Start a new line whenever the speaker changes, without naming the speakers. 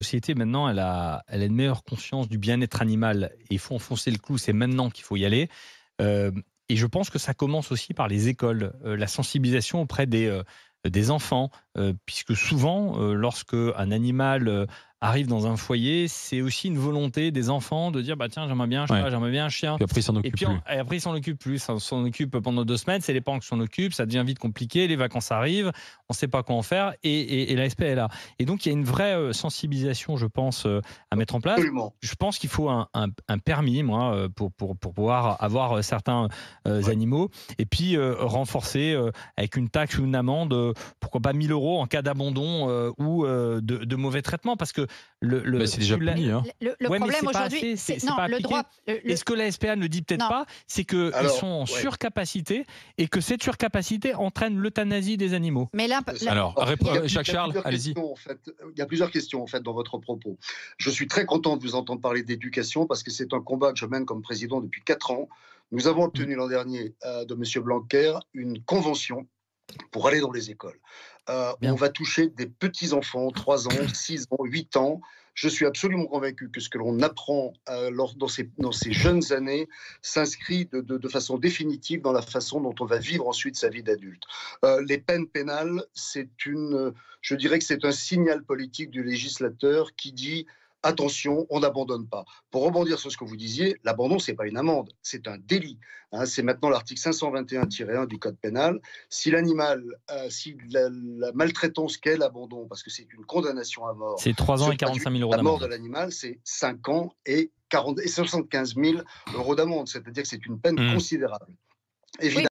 société maintenant, elle a une meilleure conscience du bien-être animal et il faut enfoncer le clou, c'est maintenant qu'il faut y aller. Euh, et je pense que ça commence aussi par les écoles, la sensibilisation auprès des enfants, puisque souvent, lorsque un animal arrive dans un foyer, c'est aussi une volonté des enfants de dire bah tiens j'aimerais bien un
Ouais.
chat, j'aimerais bien un chien.
Puis après, il s'en
Et
occupe
puis
plus.
et après ils s'en occupent plus, ça s'en occupe pendant 2 semaines, c'est les parents qui s'en occupent, ça devient vite compliqué, les vacances arrivent, on ne sait pas quoi en faire et l'ASP est là. Et donc il y a une vraie sensibilisation, je pense, à mettre en place.
Absolument.
Je pense qu'il faut un permis, moi, pour pouvoir avoir certains
Ouais.
animaux. Et puis renforcer avec une taxe ou une amende, pourquoi pas 1 000 euros en cas d'abandon ou de mauvais traitement. Parce que
C'est déjà puni. Hein.
Le
Ouais, mais
problème
c'est pas
aujourd'hui,
assez,
c'est
c'est
non,
pas
le
appliqué.
droit.
Et ce que la SPA ne dit peut-être
Non.
pas, c'est qu'ils
Alors,
sont en
ouais.
surcapacité et que cette surcapacité entraîne l'euthanasie des animaux.
Mais là,
Alors, Jacques Charles, allez-y.
Il y a plusieurs questions en fait dans votre propos. Je suis très content de vous entendre parler d'éducation parce que c'est un combat que je mène comme président depuis 4 ans. Nous avons obtenu l'an dernier de M. Blanquer une convention pour aller dans les écoles. On va toucher des petits-enfants, 3 ans, 6 ans, 8 ans. Je suis absolument convaincu que ce que l'on apprend dans ces jeunes années s'inscrit de façon définitive dans la façon dont on va vivre ensuite sa vie d'adulte. Les peines pénales, je dirais que c'est un signal politique du législateur qui dit attention, on n'abandonne pas. Pour rebondir sur ce que vous disiez, l'abandon, ce n'est pas une amende, c'est un délit. C'est maintenant l'article 521-1 du Code pénal. Si l'animal, si la maltraitance qu'est l'abandon, parce que c'est une condamnation à mort,
C'est 3 ans et 45 000 euros
la mort de
d'amende.
l'animal, c'est 5 ans et 75 000 euros d'amende. C'est-à-dire que c'est une peine considérable. Évidemment.